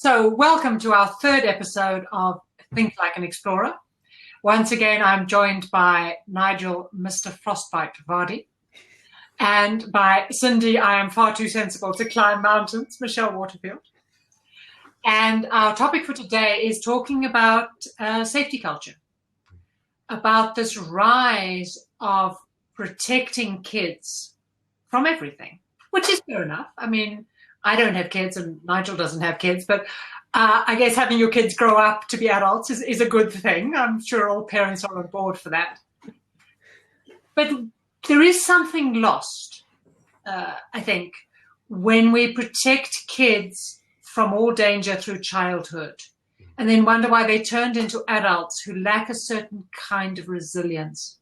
So welcome to our third episode of Think Like an Explorer. Once again, I'm joined by Nigel, Mr. Frostbite Vardy, and by Cindy, I am far too sensible to climb mountains, Michelle Waterfield. And our topic for today is talking about safety culture, about this rise of protecting kids from everything, which is fair enough. I mean, I don't have kids and Nigel doesn't have kids, but I guess having your kids grow up to be adults is a good thing. I'm sure all parents are on board for that. But there is something lost, I think, when we protect kids from all danger through childhood and then wonder why they turned into adults who lack a certain kind of resilience.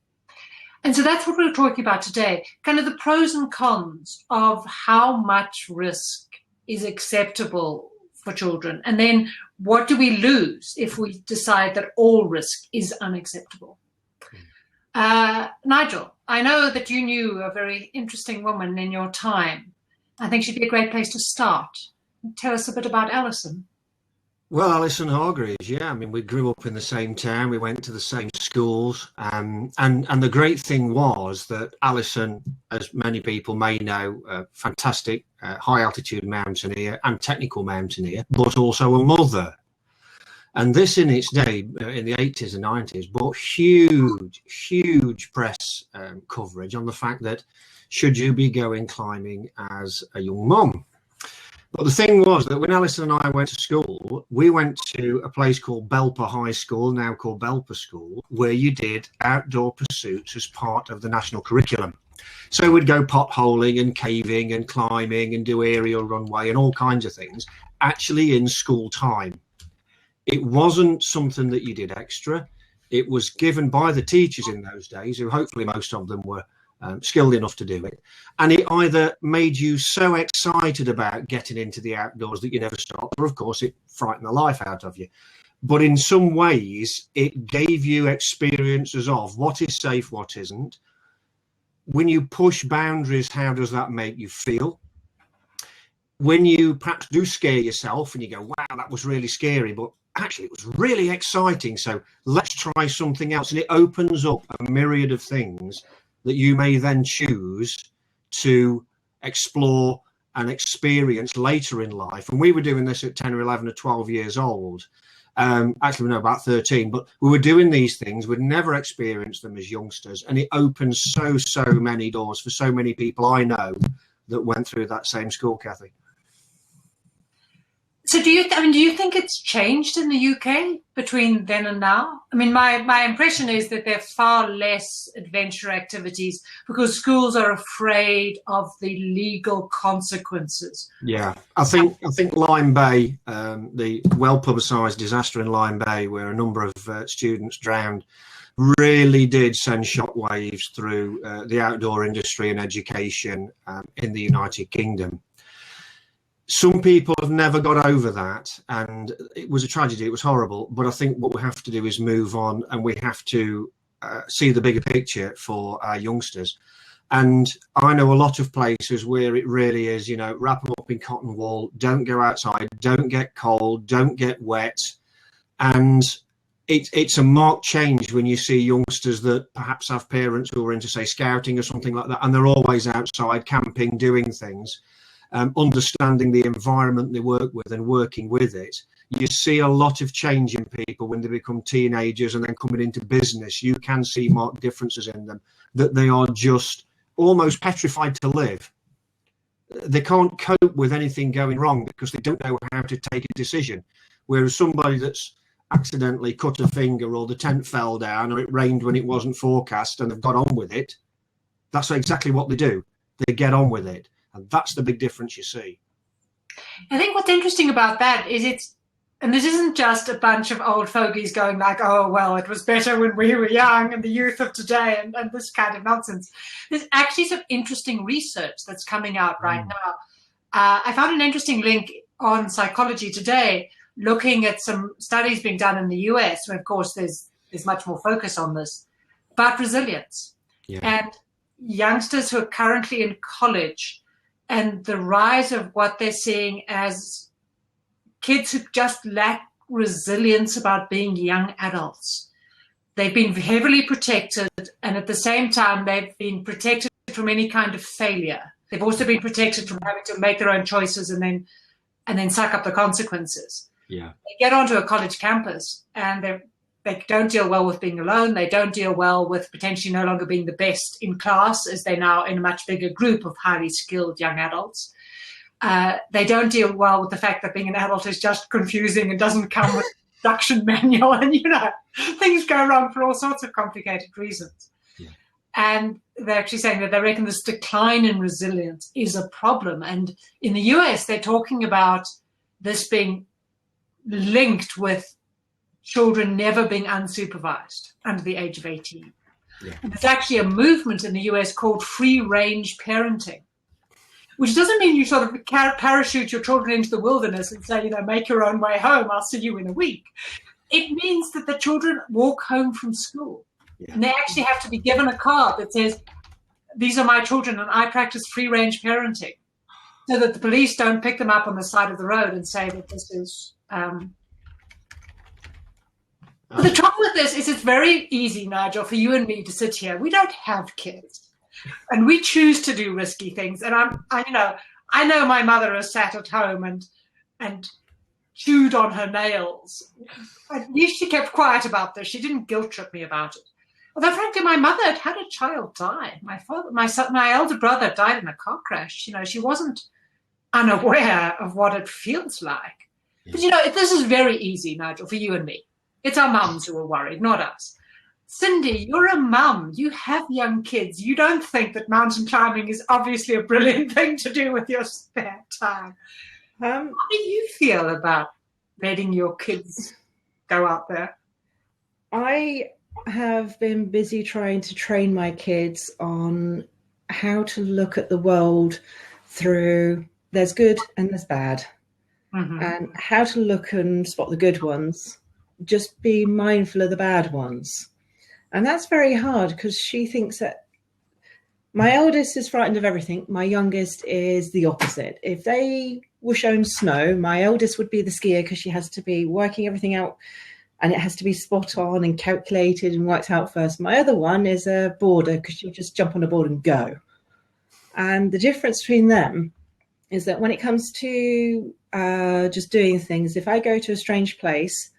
And so that's what we're talking about today, kind of the pros and cons of how much risk is acceptable for children. And then what do we lose if we decide that all risk is unacceptable? Nigel, I know that you knew a very interesting woman in your time. I think she'd be a great place to start. Tell us a bit about Alison. Well, Alison Hargreaves, yeah. I mean, we grew up in the same town. We went to the same schools. And the great thing was that Alison, as many people may know, a fantastic high-altitude mountaineer and technical mountaineer, but also a mother. And this in its day, in the 80s and 90s, brought huge press coverage on the fact that should you be going climbing as a young mum? But the thing was that when Alison and I went to school, we went to a place called Belper High School, now called Belper School, where you did outdoor pursuits as part of the national curriculum. So we'd go potholing and caving and climbing and do aerial runway and all kinds of things, actually in school time. It wasn't something that you did extra. It was given by the teachers in those days, who hopefully most of them were skilled enough to do it, and it either made you so excited about getting into the outdoors that you never stopped, or of course it frightened the life out of you. But in some ways it gave you experiences of what is safe, what isn't. When you push boundaries, how does that make you feel? When you perhaps do scare yourself and you go, wow, that was really scary, but actually it was really exciting, so let's try something else. And it opens up a myriad of things that you may then choose to explore and experience later in life. And we were doing this at 10 or 11 or 12 years old. Actually, no, about 13. But we were doing these things. We'd never experienced them as youngsters. And it opens so many doors for so many people I know that went through that same school, Cathy. So do you think it's changed in the UK between then and now? I mean, my impression is that there are far less adventure activities because schools are afraid of the legal consequences. Yeah, I think Lyme Bay, the well-publicised disaster in Lyme Bay, where a number of students drowned, really did send shockwaves through the outdoor industry and education in the United Kingdom. Some people have never got over that, and it was a tragedy. It was horrible. But I think what we have to do is move on, and we have to see the bigger picture for our youngsters. And I know a lot of places where it really is, you know, wrap them up in cotton wool, don't go outside, don't get cold, don't get wet. And it's a marked change when you see youngsters that perhaps have parents who are into, say, scouting or something like that, and they're always outside camping, doing things. Understanding the environment they work with and working with it. You see a lot of change in people when they become teenagers and then coming into business. You can see marked differences in them, that they are just almost petrified to live. They can't cope with anything going wrong because they don't know how to take a decision. Whereas somebody that's accidentally cut a finger, or the tent fell down, or it rained when it wasn't forecast, and they've got on with it, that's exactly what they do. They get on with it. And that's the big difference you see. I think what's interesting about that is and this isn't just a bunch of old fogies going like, oh, well, it was better when we were young and the youth of today and this kind of nonsense. There's actually some interesting research that's coming out right now. I found an interesting link on Psychology Today looking at some studies being done in the US, where, of course, there's much more focus on this, about resilience. Yeah. And youngsters who are currently in college and the rise of what they're seeing as kids who just lack resilience about being young adults. They've been heavily protected, and at the same time, they've been protected from any kind of failure. They've also been protected from having to make their own choices and then suck up the consequences. Yeah. They get onto a college campus and they don't deal well with being alone. They don't deal well with potentially no longer being the best in class, as they're now in a much bigger group of highly skilled young adults. They don't deal well with the fact that being an adult is just confusing and doesn't come with an instruction manual, and things go wrong for all sorts of complicated reasons. Yeah. And they're actually saying that they reckon this decline in resilience is a problem. And in the US, they're talking about this being linked with children never being unsupervised under the age of 18. Yeah. And there's actually a movement in the US called free-range parenting, which doesn't mean you sort of parachute your children into the wilderness and say, make your own way home, I'll see you in a week. It means that the children walk home from school. Yeah. And they actually have to be given a card that says, these are my children and I practice free-range parenting, so that the police don't pick them up on the side of the road and say that this is... But the trouble with this is it's very easy, Nigel, for you and me to sit here. We don't have kids, and we choose to do risky things. And I know my mother has sat at home and chewed on her nails. At least she kept quiet about this. She didn't guilt trip me about it. Although, frankly, my mother had a child die. My elder brother died in a car crash. She wasn't unaware of what it feels like. Yeah. But this is very easy, Nigel, for you and me. It's our mums who are worried, not us. Cindy, you're a mum. You have young kids. You don't think that mountain climbing is obviously a brilliant thing to do with your spare time. How do you feel about letting your kids go out there? I have been busy trying to train my kids on how to look at the world through there's good and there's bad, and how to look and spot the good ones. Just be mindful of the bad ones. And that's very hard because she thinks that my eldest is frightened of everything. My youngest is the opposite. If they were shown snow, my eldest would be the skier because she has to be working everything out and it has to be spot on and calculated and worked out first. My other one is a boarder because she'll just jump on a board and go. And the difference between them is that when it comes to just doing things, if I go to a strange place,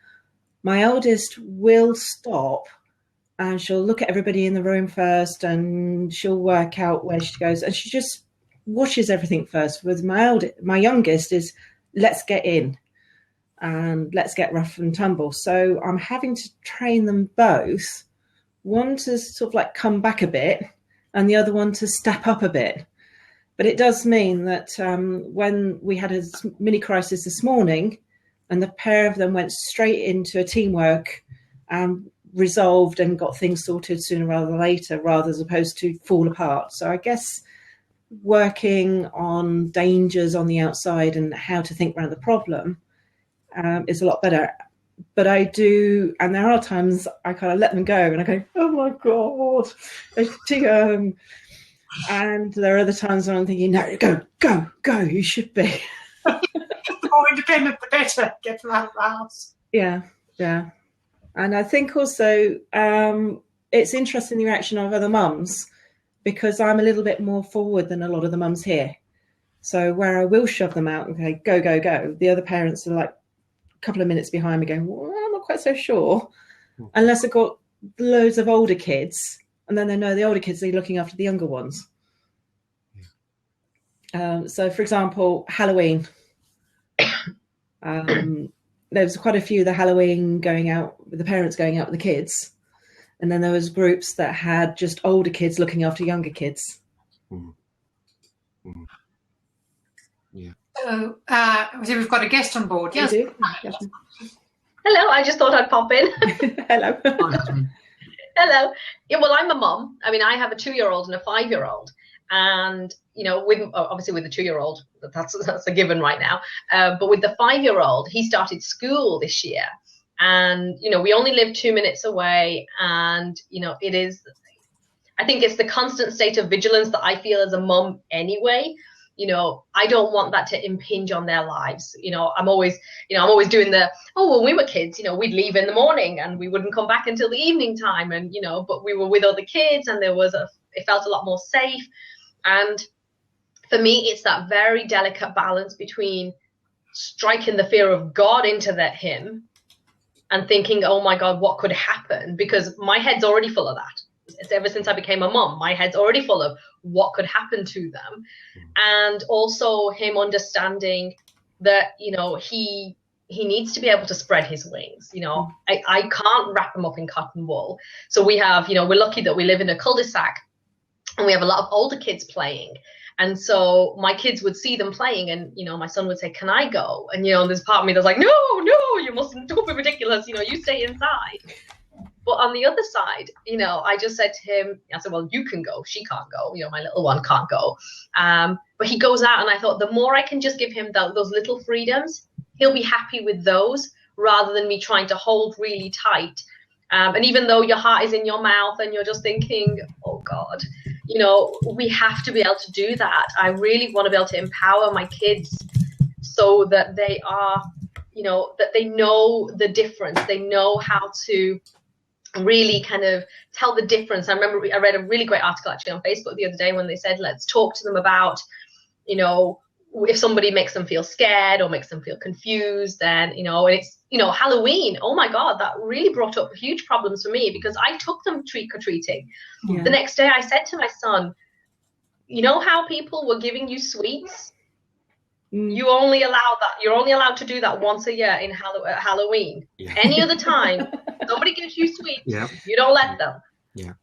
my eldest will stop and she'll look at everybody in the room first and she'll work out where she goes. And she just watches everything first. With my youngest is let's get in and let's get rough and tumble. So I'm having to train them both, one to sort of like come back a bit and the other one to step up a bit. But it does mean that when we had a mini crisis this morning, and the pair of them went straight into a teamwork and resolved and got things sorted sooner rather than later, rather as opposed to fall apart. So I guess working on dangers on the outside and how to think around the problem is a lot better. But I do, and there are times I kind of let them go and I go, oh my God, and there are other times when I'm thinking, no, go, you should be. The more independent, the better. Get them out of the house. Yeah. And I think also it's interesting the reaction of other mums because I'm a little bit more forward than a lot of the mums here. So where I will shove them out and say, go, the other parents are like a couple of minutes behind me going, well, I'm not quite so sure. Unless I've got loads of older kids and then they know the older kids are looking after the younger ones. So, for example, Halloween. There was quite a few of the Halloween going out with the parents going out with the kids, and then there was groups that had just older kids looking after younger kids. Yeah. So we've got a guest on board. Yes. Hello, I just thought I'd pop in. Hello. Hello. Yeah, well, I'm a mum. I mean, I have a 2-year-old and a 5-year-old. And, obviously with the 2-year-old, that's a given right now. But with the 5-year-old, he started school this year. And, we only live 2 minutes away. And, it is, I think it's the constant state of vigilance that I feel as a mum anyway. I don't want that to impinge on their lives. I'm always doing when we were kids, we'd leave in the morning and we wouldn't come back until the evening time. And, but we were with other kids and it felt a lot more safe. And for me, it's that very delicate balance between striking the fear of God into him and thinking, oh my God, what could happen? Because my head's already full of that. It's ever since I became a mom, my head's already full of what could happen to them. And also him understanding that, he needs to be able to spread his wings. I can't wrap him up in cotton wool. So we have, we're lucky that we live in a cul-de-sac and we have a lot of older kids playing. And so my kids would see them playing and, my son would say, can I go? And, there's part of me that's like, no, you mustn't, don't be ridiculous. You stay inside. But on the other side, I just said to him, I said, well, you can go. She can't go. My little one can't go. But he goes out and I thought the more I can just give him those little freedoms, he'll be happy with those rather than me trying to hold really tight. And even though your heart is in your mouth and you're just thinking, oh God, we have to be able to do that. I really want to be able to empower my kids so that they are, that they know the difference. They know how to really kind of tell the difference. I remember I read a really great article actually on Facebook the other day when they said, let's talk to them about, if somebody makes them feel scared or makes them feel confused, then, and it's, Halloween, oh my God, that really brought up huge problems for me because I took them trick-or-treating. Yeah. The next day I said to my son, how people were giving you sweets? You're only allowed to do that once a year in Halloween. Yeah. Any other time, somebody gives you sweets, you don't let them. Yeah.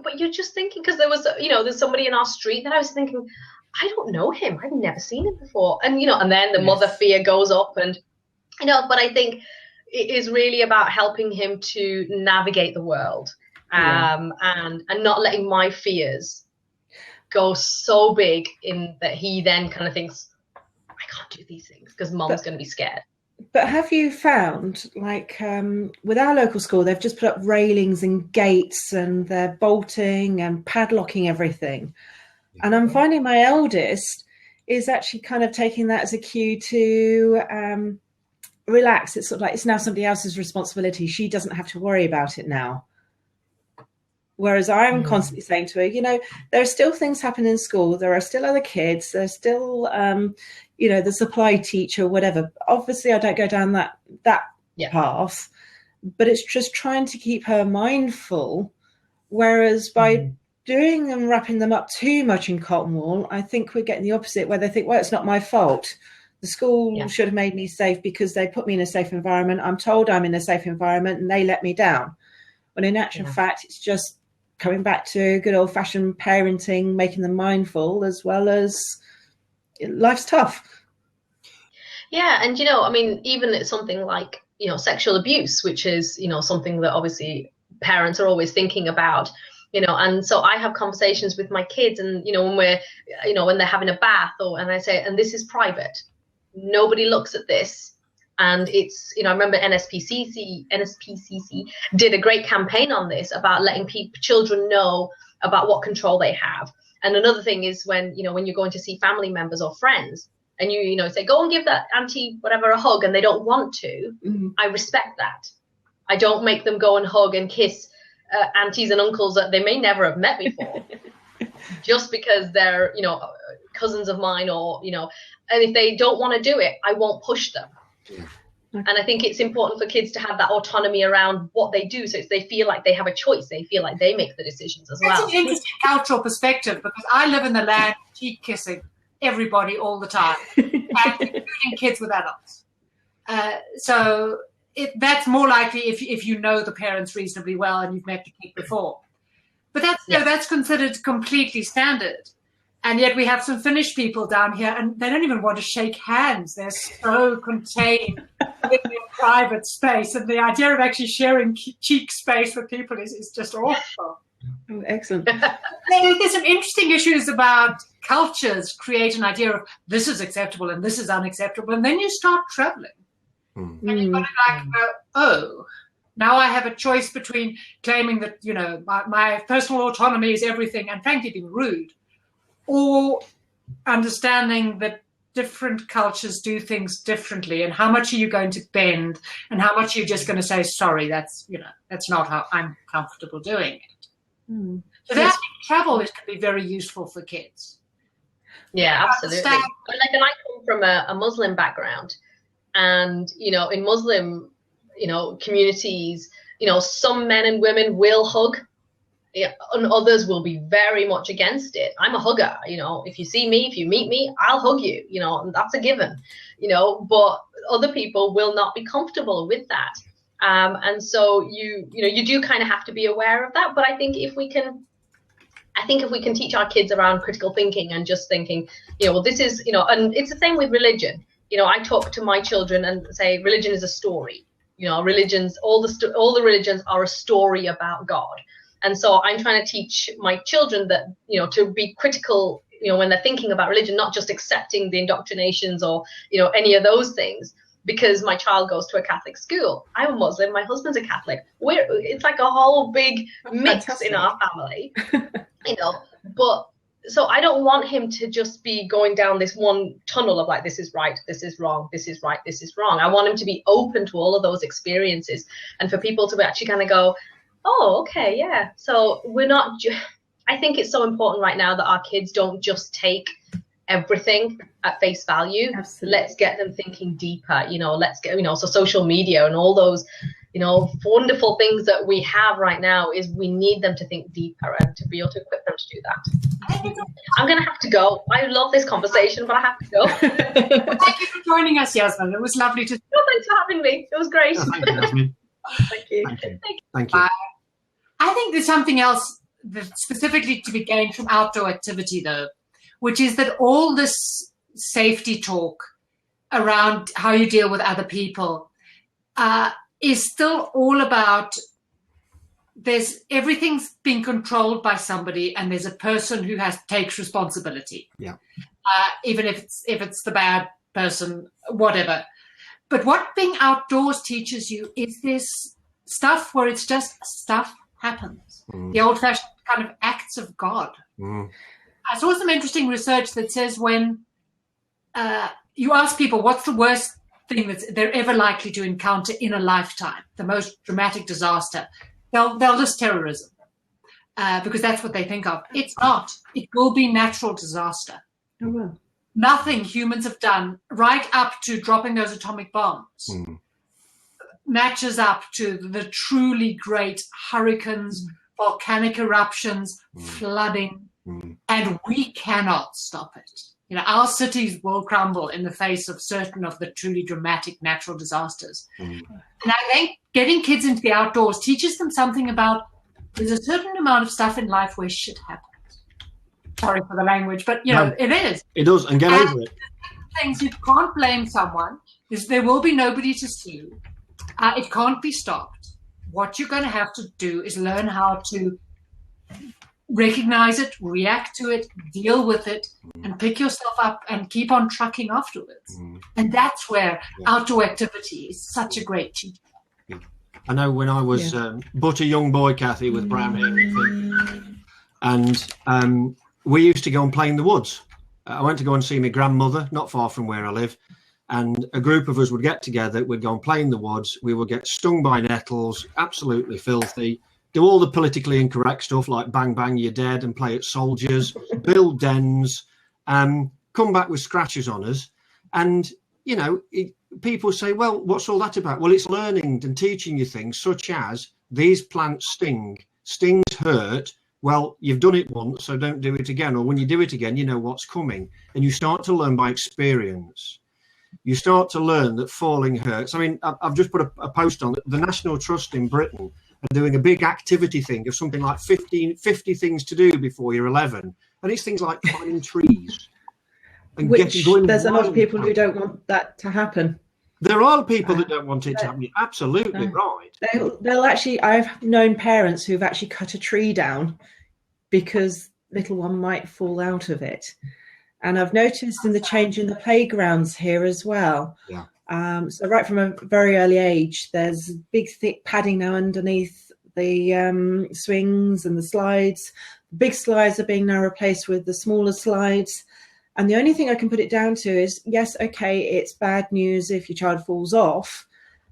But you're just thinking, because there was, there's somebody in our street that I was thinking, I don't know him. I've never seen him before. And, and then the mother fear goes up and, but I think it is really about helping him to navigate the world and not letting my fears go so big in that he then kind of thinks, I can't do these things because mom's going to be scared. But have you found, with our local school, they've just put up railings and gates and they're bolting and padlocking everything. And I'm finding my eldest is actually kind of taking that as a cue to relax. It's sort of like it's now somebody else's responsibility. She doesn't have to worry about it now. Whereas I'm constantly saying to her, there are still things happening in school. There are still other kids. There's still, the supply teacher, whatever. Obviously, I don't go down that path, but it's just trying to keep her mindful. Whereas by doing and wrapping them up too much in cotton wool, I think we're getting the opposite, where they think, well, it's not my fault. The school should have made me safe because they put me in a safe environment. I'm told I'm in a safe environment and they let me down. When in actual fact, it's just coming back to good old-fashioned parenting, making them mindful, as well as life's tough. Yeah, and even it's something like sexual abuse, which is something that obviously parents are always thinking about. And so I have conversations with my kids, and when we're when they're having a bath, and I say, and this is private, nobody looks at this. And it's, I remember NSPCC did a great campaign on this about letting children know about what control they have. And another thing is when you're going to see family members or friends and you say, go and give that auntie whatever a hug, and they don't want to, I respect that. I don't make them go and hug and kiss aunties and uncles that they may never have met before just because they're, cousins of mine or, and if they don't want to do it, I won't push them. Yeah. And I think it's important for kids to have that autonomy around what they do, so they feel like they have a choice. They feel like they make the decisions as well. That's an interesting cultural perspective, because I live in the land of cheek kissing everybody all the time, and including kids with adults. So that's more likely if you know the parents reasonably well and you've met the kid before. But that's considered completely standard. And yet we have some Finnish people down here, and they don't even want to shake hands. They're so contained in their private space. And the idea of actually sharing cheek space with people is just awful. Oh, excellent. There's some interesting issues about cultures create an idea of this is acceptable and this is unacceptable. And then you start traveling. And you've got to oh, now I have a choice between claiming that, my personal autonomy is everything and frankly being rude, or understanding that different cultures do things differently, and how much are you going to bend, and how much are you just going to say, sorry, that's not how I'm comfortable doing it. So that travel is can be very useful for kids. Yeah, absolutely. And I come from a Muslim background, and in Muslim communities, some men and women will hug, and others will be very much against it. I'm a hugger. If you see me, if you meet me, I'll hug you. And that's a given. But other people will not be comfortable with that. And so you do kind of have to be aware of that. But I think if we can teach our kids around critical thinking and just thinking, well, this is, and it's the same with religion. I talk to my children and say religion is a story. Religions, all the religions are a story about God. And so I'm trying to teach my children that, to be critical, when they're thinking about religion, not just accepting the indoctrinations or, any of those things. Because my child goes to a Catholic school. I'm a Muslim. My husband's a Catholic. It's like a whole big mix in our family, But so I don't want him to just be going down this one tunnel of like, this is right, this is wrong, this is right, this is wrong. I want him to be open to all of those experiences, and for people to actually kind of go, oh, okay, yeah. So we're not. I think it's so important right now that our kids don't just take everything at face value. Absolutely. Let's get them thinking deeper. Let's get so social media and all those wonderful things that we have right now, is we need them to think deeper and to be able to equip them to do that. I'm gonna have to go. I love this conversation, but I have to go. Thank you for joining us, Yasmin. It was lovely to. Oh, thanks for having me. It was great. Oh, thank you, Yasmin. Thank you. Thank you. I think there's something else that specifically to be gained from outdoor activity, though, which is that all this safety talk around how you deal with other people is still all about everything's being controlled by somebody, and there's a person who takes responsibility. Yeah. Even if it's the bad person, whatever. But what being outdoors teaches you is this stuff where it's just stuff happens. The old-fashioned kind of acts of God. I saw some interesting research that says when you ask people what's the worst thing that they're ever likely to encounter in a lifetime, the most dramatic disaster, they'll list terrorism because that's what they think of. It's not. It will be natural disaster. Oh, well. Nothing humans have done, right up to dropping those atomic bombs, matches up to the truly great hurricanes, volcanic eruptions, flooding, and we cannot stop it. Our cities will crumble in the face of certain of the truly dramatic natural disasters. And I think getting kids into the outdoors teaches them something about there's a certain amount of stuff in life where shit happens. Sorry for the language, but it is. It does, and get over it. Things you can't blame someone. There will be nobody to sue. It can't be stopped. What you're going to have to do is learn how to recognize it, react to it, deal with it, and pick yourself up and keep on trucking afterwards. And that's where outdoor activity is such a great teacher. Yeah. I know when I was but a young boy, Cathy, with brown hair, and we used to go and play in the woods. I went to go and see my grandmother, not far from where I live, and a group of us would get together, we'd go and play in the woods, we would get stung by nettles, absolutely filthy, do all the politically incorrect stuff like bang, bang, you're dead, and play at soldiers, build dens, come back with scratches on us. And, people say, well, what's all that about? Well, it's learning and teaching you things such as these plants sting, stings hurt. Well, you've done it once, so don't do it again. Or when you do it again, you know what's coming. And you start to learn by experience. You start to learn that falling hurts. I mean, I've just put a post on the National Trust in Britain are doing a big activity thing of something like 50 things to do before you're 11. And it's things like climbing trees. And there's a lot of people who don't want that to happen. There are people that don't want it to happen. You're absolutely right. They'll actually, I've known parents who've actually cut a tree down because little one might fall out of it. And I've noticed in the change in the playgrounds here as well. Yeah. So right from a very early age, there's big, thick padding now underneath the swings and the slides. Big slides are being now replaced with the smaller slides. And the only thing I can put it down to is, yes, okay, it's bad news if your child falls off.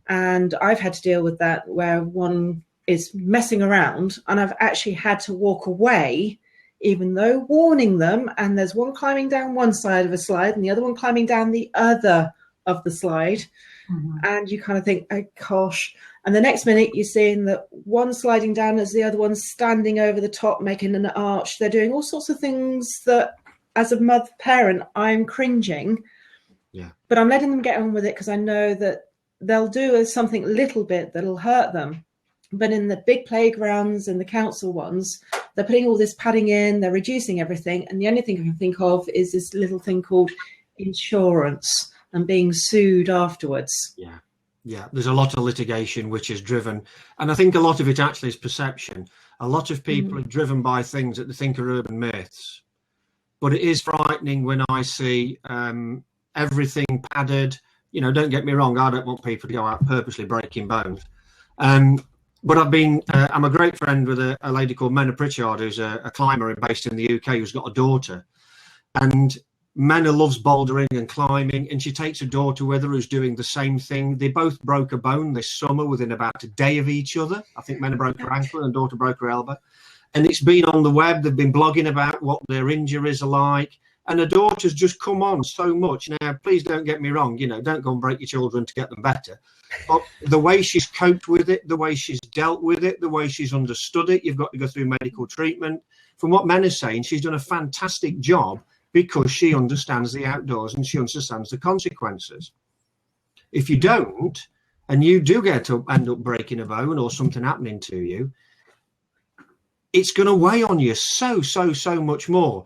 And I've had to deal with that where one is messing around and I've actually had to walk away, even though warning them. And there's one climbing down one side of a slide and the other one climbing down the other of the slide. Mm-hmm. And you kind of think, oh, gosh. And the next minute you're seeing that one sliding down as the other one standing over the top, making an arch. They're doing all sorts of things that as a mother parent, I'm cringing. Yeah. But I'm letting them get on with it because I know that they'll do something little bit that'll hurt them. But in the big playgrounds and the council ones, they're putting all this padding in, they're reducing everything. And the only thing I can think of is this little thing called insurance and being sued afterwards. Yeah. Yeah, there's a lot of litigation which is driven, and I think a lot of it actually is perception. A lot of people are driven by things that they think are urban myths. But it is frightening when I see everything padded. You know, don't get me wrong, I don't want people to go out purposely breaking bones. But I'm a great friend with a lady called Mena Pritchard, who's a climber based in the UK, who's got a daughter. And Mena loves bouldering and climbing, and she takes a daughter with her who's doing the same thing. They both broke a bone this summer within about a day of each other. I think Mena broke her ankle and daughter broke her elbow. And it's been on the web. They've been blogging about what their injuries are like. And her daughter's just come on so much. Now, please don't get me wrong. You know, don't go and break your children to get them better. But the way she's coped with it, the way she's dealt with it, the way she's understood it, you've got to go through medical treatment. From what Mena's saying, she's done a fantastic job because she understands the outdoors and she understands the consequences. If you don't, and you do end up breaking a bone or something happening to you, it's going to weigh on you so much more.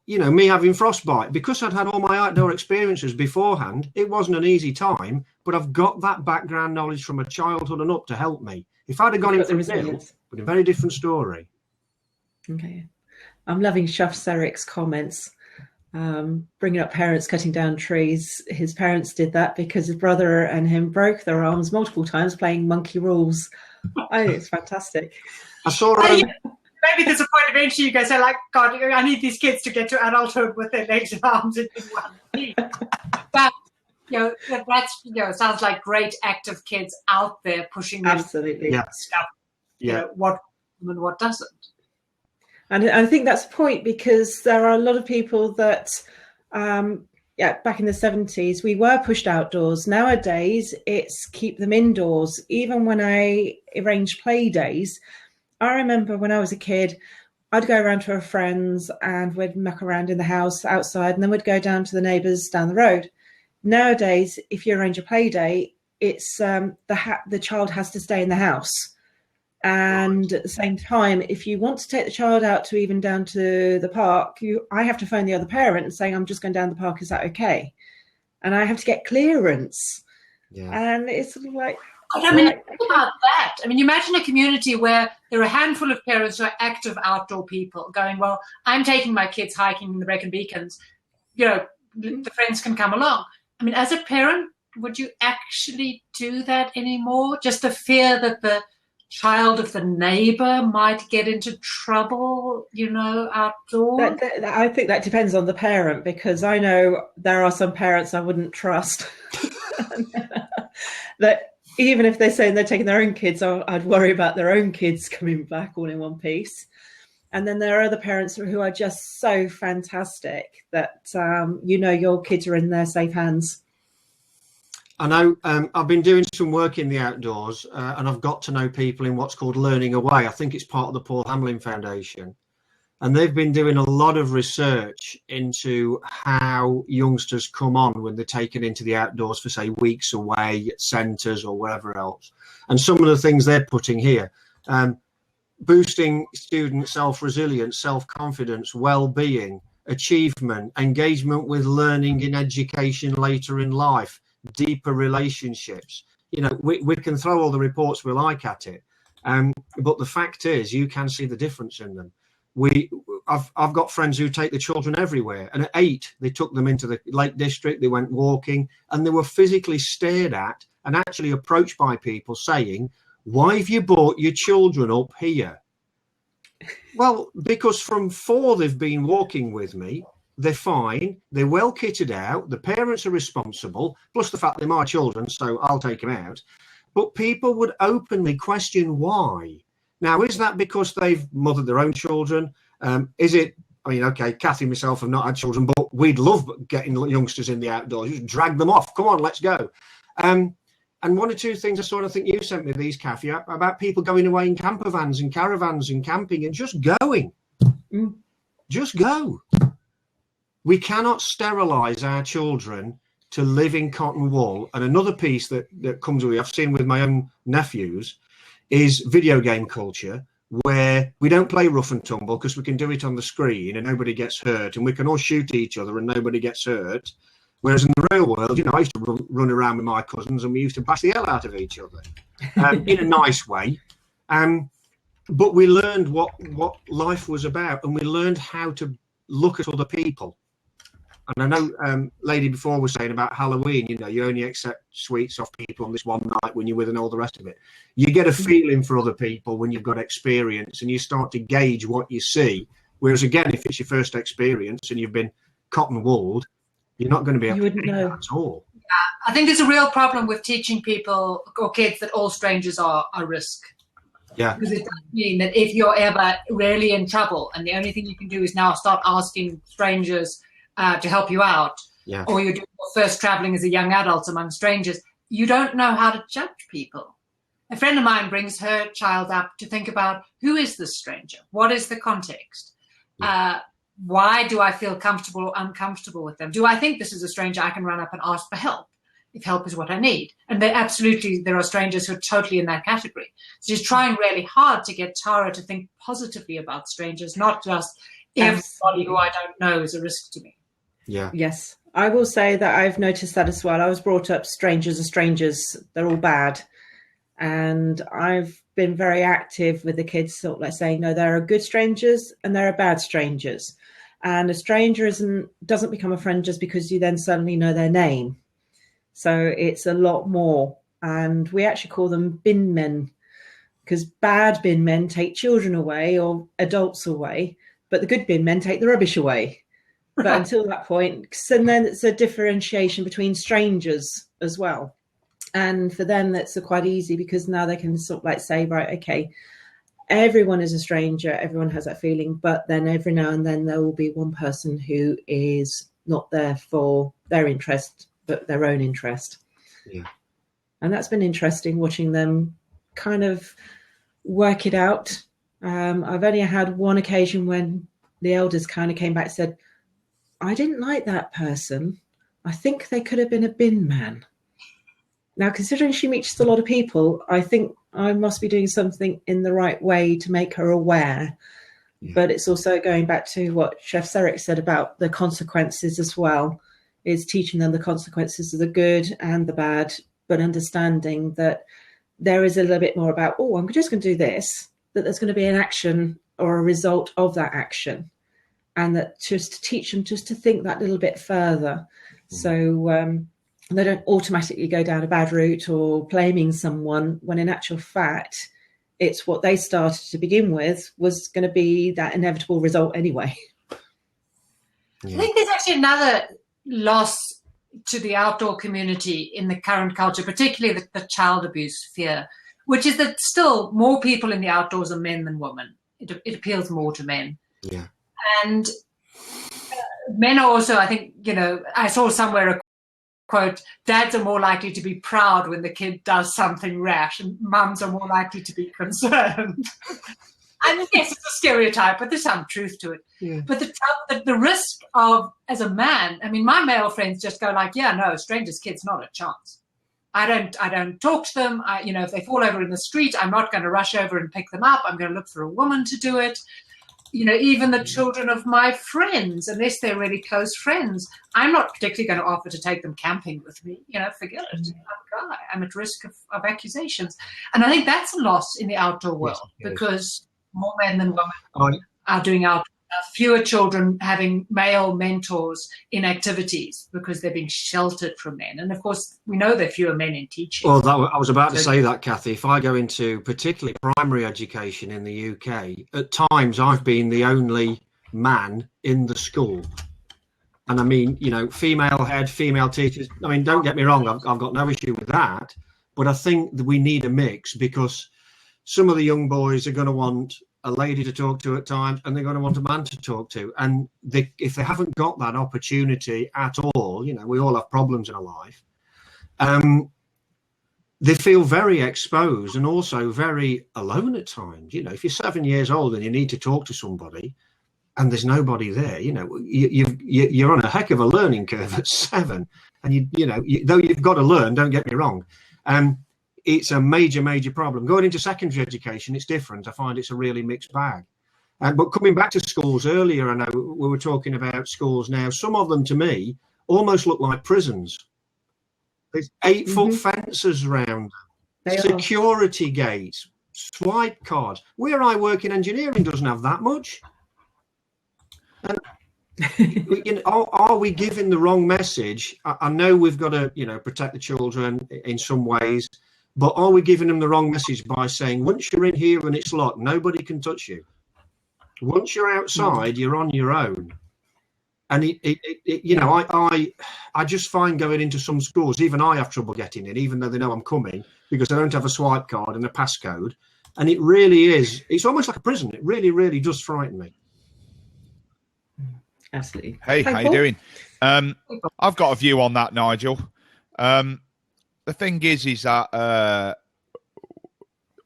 You know, me having frostbite, because I'd had all my outdoor experiences beforehand, it wasn't an easy time, but I've got that background knowledge from a childhood and up to help me. If I'd have gone into it, it would be a very different story. Okay. I'm loving Shaf Sarik's comments. Bringing up parents cutting down trees. His parents did that because his brother and him broke their arms multiple times playing monkey rules. I think it's fantastic. I saw maybe there's a point eventually you go say, like, God, I need these kids to get to adulthood with their legs and arms in one piece. But you know, that's, you know, sounds like great active kids out there pushing them stuff. You know, what and what doesn't. And I think that's the point, because there are a lot of people that, back in the 70s, we were pushed outdoors. Nowadays, it's keep them indoors. Even when I arrange play days, I remember when I was a kid, I'd go around to our friends and we'd muck around in the house outside, and then we'd go down to the neighbours down the road. Nowadays, if you arrange a play day, it's the child has to stay in the house. And at the same time, if you want to take the child out to even down to the park, I have to phone the other parent and say, I'm just going down the park. Is that okay? And I have to get clearance. Yeah. And it's sort of like... I mean, think about that. I mean, you imagine a community where there are a handful of parents who are active outdoor people going, well, I'm taking my kids hiking in the Brecon Beacons. You know, the friends can come along. I mean, as a parent, would you actually do that anymore? Just the fear that the child of the neighbor might get into trouble, you know, outdoors? I think that depends on the parent, because I know there are some parents I wouldn't trust. That even if they're saying they're taking their own kids, I'd worry about their own kids coming back all in one piece. And then there are other parents who are just so fantastic that, you know, your kids are in their safe hands. I know I've been doing some work in the outdoors and I've got to know people in what's called Learning Away. I think it's part of the Paul Hamlin Foundation. And they've been doing a lot of research into how youngsters come on when they're taken into the outdoors for, say, weeks away at centres or wherever else. And some of the things they're putting here, boosting student self-resilience, self-confidence, well-being, achievement, engagement with learning in education later in life, deeper relationships. You know, we can throw all the reports we like at it, but the fact is you can see the difference in them. I've got friends who take the children everywhere, and at 8 they took them into the Lake District, they went walking, and they were physically stared at and actually approached by people saying, why have you brought your children up here? Well, because from 4 they've been walking with me, they're fine, they're well kitted out, the parents are responsible, plus the fact they're my children, so I'll take them out. But people would openly question why. Now, is that because they've mothered their own children? Is it, I mean, okay, Cathy and myself have not had children, but we'd love getting youngsters in the outdoors. Just drag them off. Come on, let's go. And one or two things I sort of think you sent me these, Cathy, about people going away in camper vans and caravans and camping and just going. Just go. We cannot sterilise our children to live in cotton wool. And another piece that comes with, I've seen with my own nephews, is video game culture, where we don't play rough and tumble because we can do it on the screen and nobody gets hurt, and we can all shoot each other and nobody gets hurt. Whereas in the real world, I used to run around with my cousins and we used to bash the hell out of each other in a nice way. But we learned what life was about, and we learned how to look at other people. And I know lady before was saying about Halloween, you only accept sweets off people on this one night when you're with and all the rest of it. You get a feeling for other people when you've got experience, and you start to gauge what you see. Whereas again, if it's your first experience and you've been cotton wooled, you're not going to be able to know at all. I think there's a real problem with teaching people or kids that all strangers are a risk. Yeah. Because it does mean that if you're ever really in trouble and the only thing you can do is now start asking strangers to help you out, or you're doing your first traveling as a young adult among strangers, you don't know how to judge people. A friend of mine brings her child up to think about, who is this stranger? What is the context? Why do I feel comfortable or uncomfortable with them? Do I think this is a stranger I can run up and ask for help, if help is what I need? And there are strangers who are totally in that category. So she's trying really hard to get Tara to think positively about strangers, not just everybody who I don't know is a risk to me. Yeah. Yes. I will say that I've noticed that as well. I was brought up, strangers are strangers. They're all bad. And I've been very active with the kids, sort of like saying, no, there are good strangers and there are bad strangers. And a stranger doesn't become a friend just because you then suddenly know their name. So it's a lot more. And we actually call them bin men, because bad bin men take children away or adults away, but the good bin men take the rubbish away. But until that point, and then it's a differentiation between strangers as well. And for them, that's quite easy, because now they can sort of like say, right, okay, everyone is a stranger, everyone has that feeling, but then every now and then there will be one person who is not there for their interest, but their own interest. Yeah. And that's been interesting, watching them kind of work it out. I've only had one occasion when the elders kind of came back and said, I didn't like that person. I think they could have been a bin man. Now, considering she meets a lot of people, I think I must be doing something in the right way to make her aware. Yeah. But it's also going back to what Chef Sarek said about the consequences as well, is teaching them the consequences of the good and the bad, but understanding that there is a little bit more about, oh, I'm just going to do this, that there's going to be an action or a result of that action. And that just to teach them just to think that little bit further. So they don't automatically go down a bad route or blaming someone, when in actual fact, it's what they started to begin with was going to be that inevitable result anyway. Yeah. I think there's actually another loss to the outdoor community in the current culture, particularly the child abuse fear, which is that still more people in the outdoors are men than women. It appeals more to men. Yeah. And men are also, I think, I saw somewhere a quote, dads are more likely to be proud when the kid does something rash, and mums are more likely to be concerned. And yes, it's a stereotype, but there's some truth to it. Yeah. But the risk of, as a man, I mean, my male friends just go like, yeah, no, strangers' kids, not a chance. I don't talk to them. If they fall over in the street, I'm not going to rush over and pick them up. I'm going to look for a woman to do it. Even the children of my friends, unless they're really close friends, I'm not particularly going to offer to take them camping with me. Forget it. I'm a guy. I'm at risk of accusations. And I think that's a loss in the outdoor world, because more men than women are doing outdoor. Fewer children having male mentors in activities because they're being sheltered from men. And of course, we know there are fewer men in teaching. Well, I was about to say that, Cathy. If I go into particularly primary education in the UK, at times I've been the only man in the school. And I mean, female head, female teachers. I mean, don't get me wrong, I've got no issue with that. But I think that we need a mix, because some of the young boys are going to want a lady to talk to at times, and they're going to want a man to talk to. And if they haven't got that opportunity at all, we all have problems in our life. They feel very exposed and also very alone at times. If you're 7 years old and you need to talk to somebody, and there's nobody there, you're on a heck of a learning curve at 7. And though you've got to learn, don't get me wrong, it's a major problem. Going into secondary education, it's different. I find it's a really mixed bag. But coming back to schools earlier, I know we were talking about schools now. Some of them, to me, almost look like prisons. There's 8-foot fences around them, security gates, swipe cards. Where I work in engineering doesn't have that much. And are we giving the wrong message? I know we've got to, protect the children in some ways, but are we giving them the wrong message by saying, once you're in here and it's locked, nobody can touch you? Once you're outside, you're on your own. And I just find going into some schools, even I have trouble getting in, even though they know I'm coming, because I don't have a swipe card and a passcode. And it really is, it's almost like a prison. It really, really does frighten me. Absolutely. Hey, how you doing? I've got a view on that, Nigel. The thing is that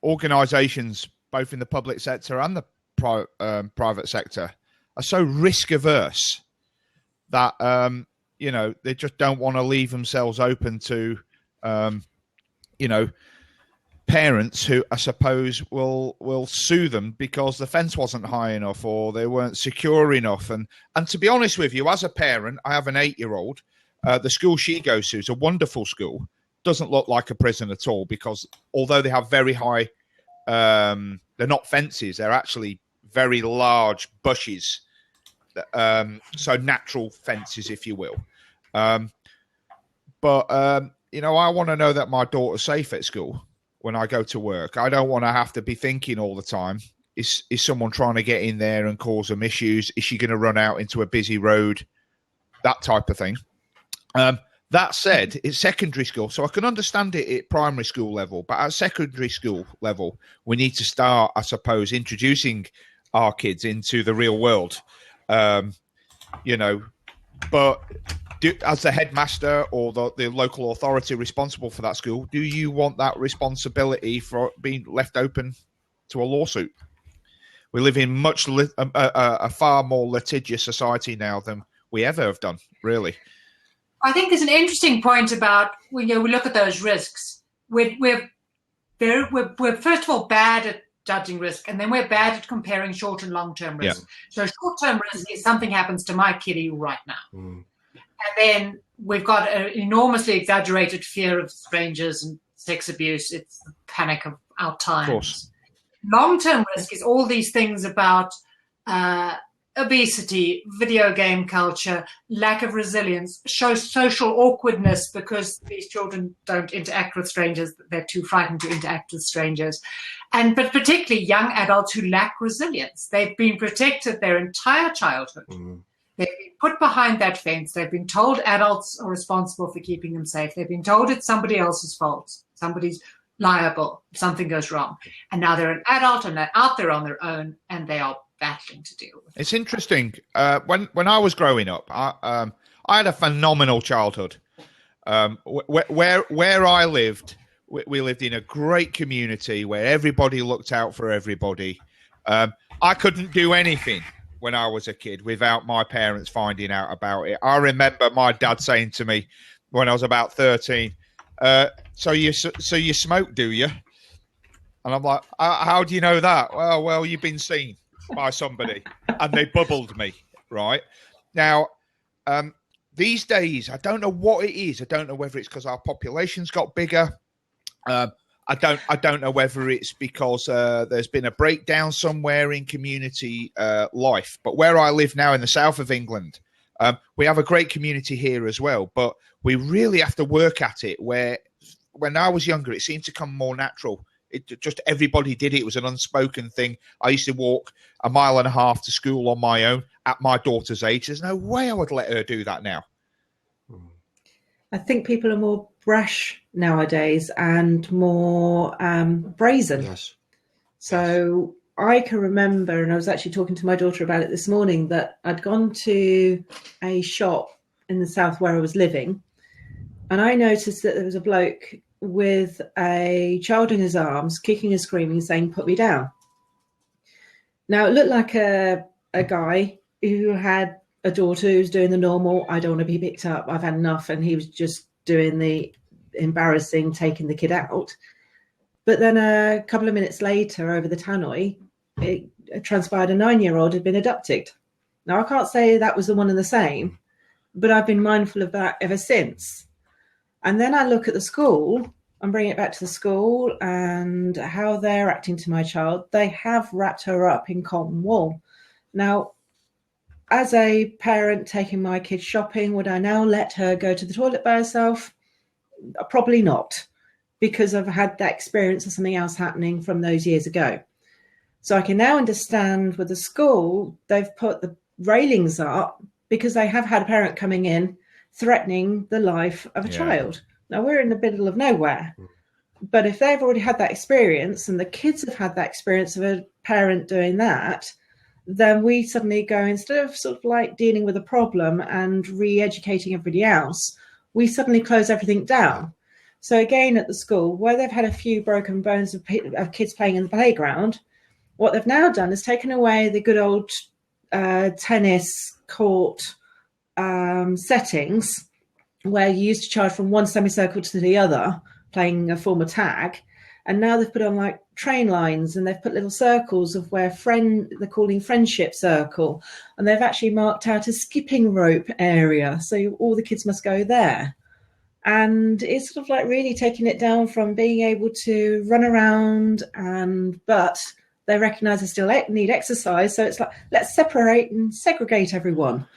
organisations, both in the public sector and the private sector, are so risk averse that they just don't want to leave themselves open to parents who, I suppose, will sue them because the fence wasn't high enough or they weren't secure enough. And to be honest with you, as a parent, I have an 8-year-old. The school she goes to is a wonderful school. Doesn't look like a prison at all, because although they have very high, they're not fences, they're actually very large bushes. So natural fences, if you will. But I want to know that my daughter's safe at school when I go to work. I don't want to have to be thinking all the time, is someone trying to get in there and cause them issues? Is she going to run out into a busy road? That type of thing. That said, it's secondary school, so I can understand it at primary school level, but at secondary school level, we need to start, I suppose, introducing our kids into the real world. But as the headmaster or the local authority responsible for that school, do you want that responsibility for being left open to a lawsuit? We live in a far more litigious society now than we ever have done, really. I think there's an interesting point about we look at those risks. We're first of all bad at judging risk, and then we're bad at comparing short and long-term risk. Yeah. So short-term risk is something happens to my kiddie right now. And then we've got an enormously exaggerated fear of strangers and sex abuse. It's the panic of our times. Of course. Long-term risk is all these things about obesity, video game culture, lack of resilience, social awkwardness because these children don't interact with strangers. They're too frightened to interact with strangers. But particularly young adults who lack resilience. They've been protected their entire childhood. They've been put behind that fence. They've been told adults are responsible for keeping them safe. They've been told it's somebody else's fault. Somebody's liable if something goes wrong. And now they're an adult and they're out there on their own and they are battling to deal with it. It's interesting. When I was growing up, I had a phenomenal childhood. Where I lived, we lived in a great community where everybody looked out for everybody. I couldn't do anything when I was a kid without my parents finding out about it. I remember my dad saying to me when I was about 13, so you smoke, do you? And I'm like, how do you know that? Well, you've been seen by somebody. And they bubbled me, right? Now, these days, I don't know what it is. I don't know whether it's because our population's got bigger. I don't know whether it's because there's been a breakdown somewhere in community life. But where I live now in the south of England, we have a great community here as well. But we really have to work at it, where when I was younger, it seemed to come more natural. It just everybody did it. It was an unspoken thing. I used to walk 1.5 miles to school on my own. at my daughter's age, there's no way I would let her do that now. I think people are more brash nowadays and more brazen. Yes. So I can remember, and I was actually talking to my daughter about it this morning, that I'd gone to a shop in the south where I was living, and I noticed that there was a bloke with a child in his arms, kicking and screaming, saying, "Put me down." Now, it looked like a guy who had a daughter who's doing the normal, "I don't want to be picked up, I've had enough," and he was just doing the embarrassing, taking the kid out. But then a couple of minutes later, over the tannoy, it transpired a 9-year-old had been abducted. Now, I can't say that was the one and the same, but I've been mindful of that ever since. And then I look at the school and bring it back to the school and how they're acting to my child. They have wrapped her up in cotton wool. Now, as a parent taking my kid shopping, would I now let her go to the toilet by herself? Probably not, because I've had that experience of something else happening from those years ago. So I can now understand with the school, they've put the railings up because they have had a parent coming in threatening the life of a child. Now, we're in the middle of nowhere. But if they've already had that experience and the kids have had that experience of a parent doing that, then we suddenly go, instead of sort of like dealing with a problem and re-educating everybody else, we suddenly close everything down. So again, at the school, where they've had a few broken bones of kids playing in the playground, what they've now done is taken away the good old tennis court settings where you used to charge from one semicircle to the other, playing a form of tag. And now they've put on like train lines, and they've put little circles of where they're calling friendship circle. And they've actually marked out a skipping rope area. So all the kids must go there. And it's sort of like really taking it down from being able to run around, but they recognise they still need exercise. So it's like, let's separate and segregate everyone.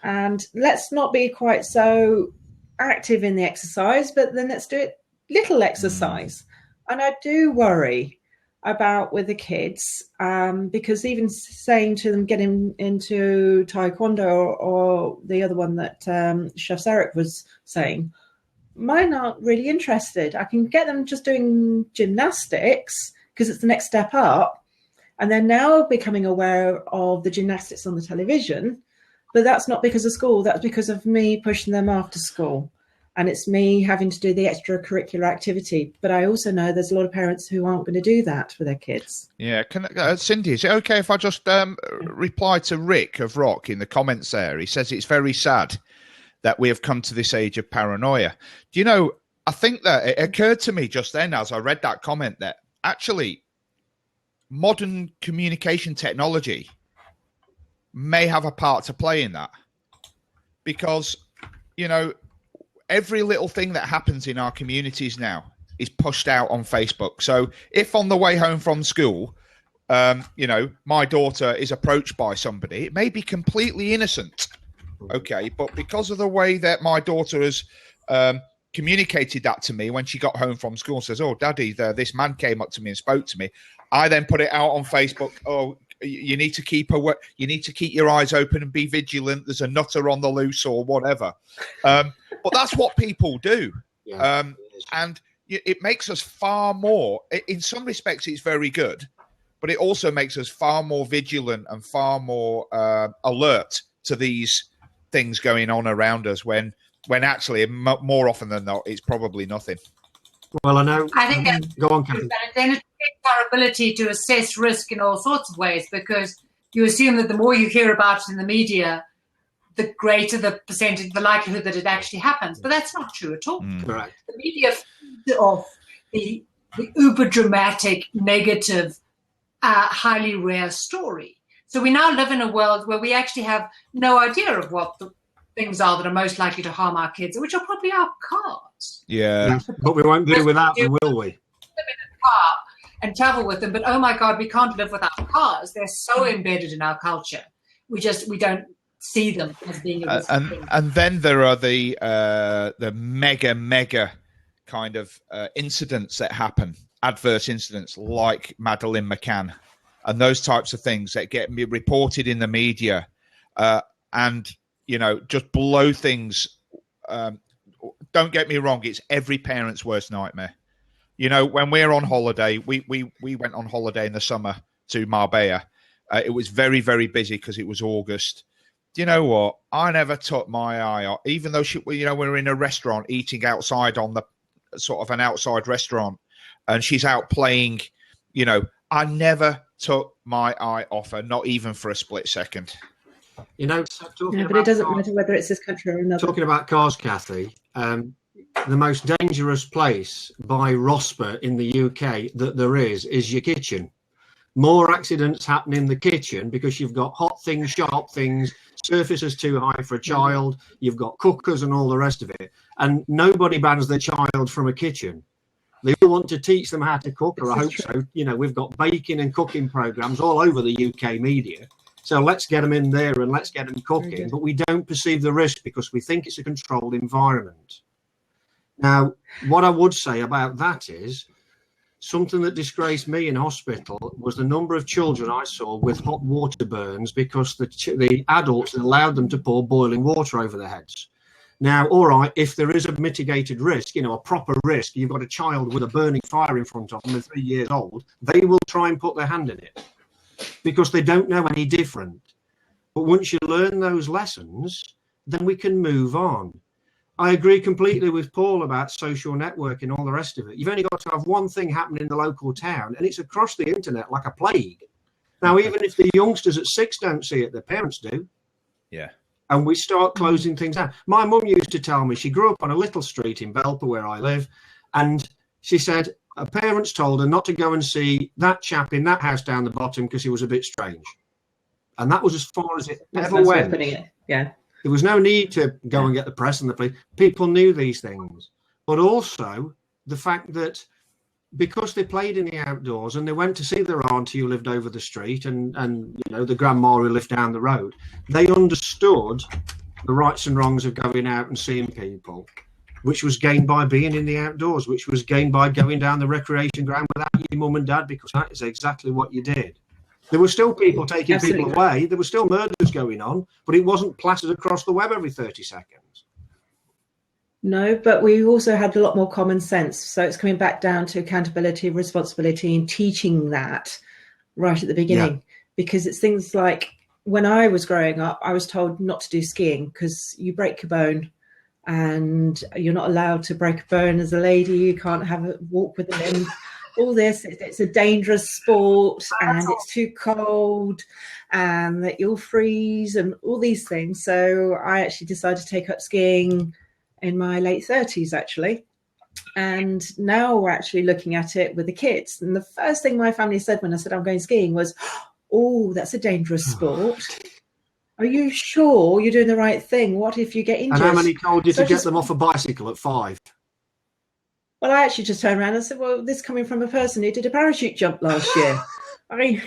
And let's not be quite so active in the exercise, but then let's do it little exercise. And I do worry about with the kids, because even saying to them, getting into Taekwondo or the other one that Chef Eric was saying, mine aren't really interested. I can get them just doing gymnastics because it's the next step up. And they're now becoming aware of the gymnastics on the television. But that's not because of school. That's because of me pushing them after school. And it's me having to do the extracurricular activity. But I also know there's a lot of parents who aren't going to do that for their kids. Yeah. Cindy, is it okay if I just reply to Rick of Rock in the comments there? He says it's very sad that we have come to this age of paranoia. Do you know, I think that it occurred to me just then as I read that comment that actually modern communication technology may have a part to play in that. Because, you know, every little thing that happens in our communities now is pushed out on Facebook. So if on the way home from school, you know, my daughter is approached by somebody, it may be completely innocent. Okay. But because of the way that my daughter has communicated that to me when she got home from school, says, "Oh, Daddy, this man came up to me and spoke to me." I then put it out on Facebook. "Oh, you need to keep your eyes open and be vigilant. There's a nutter on the loose," or whatever. But that's what people do. Yeah, and it makes us far more, in some respects, it's very good, but it also makes us far more vigilant and far more alert to these things going on around us when actually, more often than not, it's probably nothing. Well, I know. I think that's go on, Cathy. Then it affects our ability to assess risk in all sorts of ways, because you assume that the more you hear about it in the media, the greater the percentage, the likelihood that it actually happens. But that's not true at all. Correct. The media feeds off the uber dramatic, negative, highly rare story. So we now live in a world where we actually have no idea of what the things are that are most likely to harm our kids, which are probably our cars. Yeah. But we won't do without them, will we? Live in a car and travel with them, but oh my God, we can't live without cars. They're so embedded in our culture. We don't see them as being and then there are the mega kind of incidents that happen, adverse incidents like Madeleine McCann and those types of things that get reported in the media. and just blow things. Don't get me wrong; it's every parent's worst nightmare. When we're on holiday, we went on holiday in the summer to Marbella. It was very, very busy because it was August. Do you know what? I never took my eye off, even though we're in a restaurant eating outside on the sort of an outside restaurant, and she's out playing. I never took my eye off her, not even for a split second. But it doesn't matter whether it's this country or another. Talking about cars, Cathy, the most dangerous place by ROSPA in the UK that there is your kitchen. More accidents happen in the kitchen because you've got hot things, sharp things, surfaces too high for a child, you've got cookers and all the rest of it. And nobody bans their child from a kitchen. They all want to teach them how to cook, or I hope so. We've got baking and cooking programs all over the UK media. So let's get them in there and let's get them cooking. But we don't perceive the risk because we think it's a controlled environment. Now, what I would say about that is something that disgraced me in hospital was the number of children I saw with hot water burns because the adults allowed them to pour boiling water over their heads. Now, all right, if there is a mitigated risk, a proper risk, you've got a child with a burning fire in front of them, they're 3 years old, they will try and put their hand in it because they don't know any different. But once you learn those lessons, then we can move on. I agree completely with Paul about social networking and all the rest of it. You've only got to have one thing happen in the local town and it's across the internet like a plague. Now, even if the youngsters at 6 don't see it, their parents do. Yeah. And we start closing things down. My mum used to tell me, she grew up on a little street in Belper where I live, and she said her parents told her not to go and see that chap in that house down the bottom because he was a bit strange. And that was as far as it ever went. Yeah. There was no need to go and get the press and the police. People knew these things. But also the fact that because they played in the outdoors and they went to see their auntie who lived over the street and the grandma who lived down the road, they understood the rights and wrongs of going out and seeing people, which was gained by being in the outdoors, which was gained by going down the recreation ground without your mum and dad, because that is exactly what you did. There were still people taking people away. There were still murders going on, but it wasn't plastered across the web every 30 seconds. No, but we also had a lot more common sense. So it's coming back down to accountability, responsibility, and teaching that right at the beginning. Yeah. Because it's things like when I was growing up, I was told not to do skiing because you break your bone. And you're not allowed to break a bone as a lady. You can't have a walk with a limb. All this, it's a dangerous sport and it's too cold and that you'll freeze and all these things. So I actually decided to take up skiing in my late 30s, actually. And now we're actually looking at it with the kids. And the first thing my family said when I said I'm going skiing was, oh, that's a dangerous sport. Are you sure you're doing the right thing? What if you get injured? And how many told you to get them off a bicycle at 5? Well, I actually just turned around and said, well, this coming from a person who did a parachute jump last year. I mean,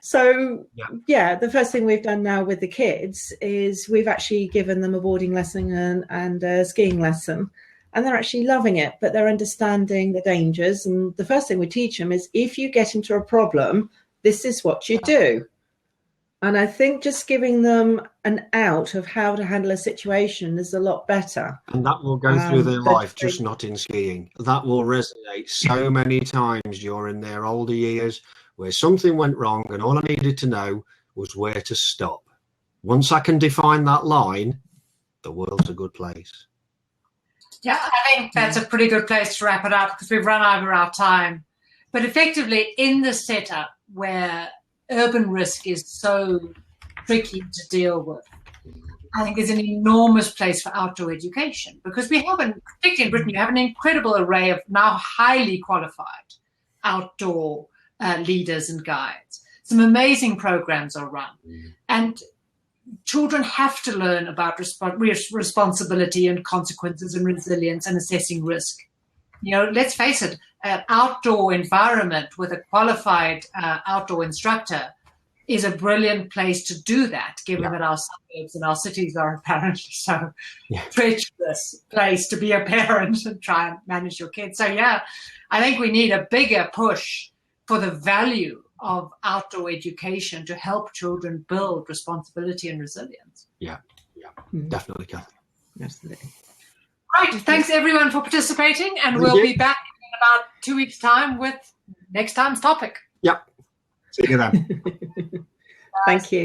so, yeah, the first thing we've done now with the kids is we've actually given them a boarding lesson and a skiing lesson. And they're actually loving it, but they're understanding the dangers. And the first thing we teach them is if you get into a problem, this is what you do. And I think just giving them an out of how to handle a situation is a lot better. And that will go through their life, just not in skiing. That will resonate so many times during their older years where something went wrong and all I needed to know was where to stop. Once I can define that line, the world's a good place. Yeah, I think that's a pretty good place to wrap it up because we've run over our time. But effectively, in the setup where urban risk is so tricky to deal with, I think there's an enormous place for outdoor education because we have, particularly in Britain, you have an incredible array of now highly qualified outdoor leaders and guides. Some amazing programs are run. And children have to learn about responsibility and consequences and resilience and assessing risk. Let's face it, an outdoor environment with a qualified outdoor instructor is a brilliant place to do that, given that our suburbs and our cities are apparently so treacherous place to be a parent and try and manage your kids. So, I think we need a bigger push for the value of outdoor education to help children build responsibility and resilience. Yeah, definitely, Cathy. Absolutely. Great. Thanks everyone for participating, and we'll be back in about 2 weeks' time with next time's topic. Yep. See you then. Thank you.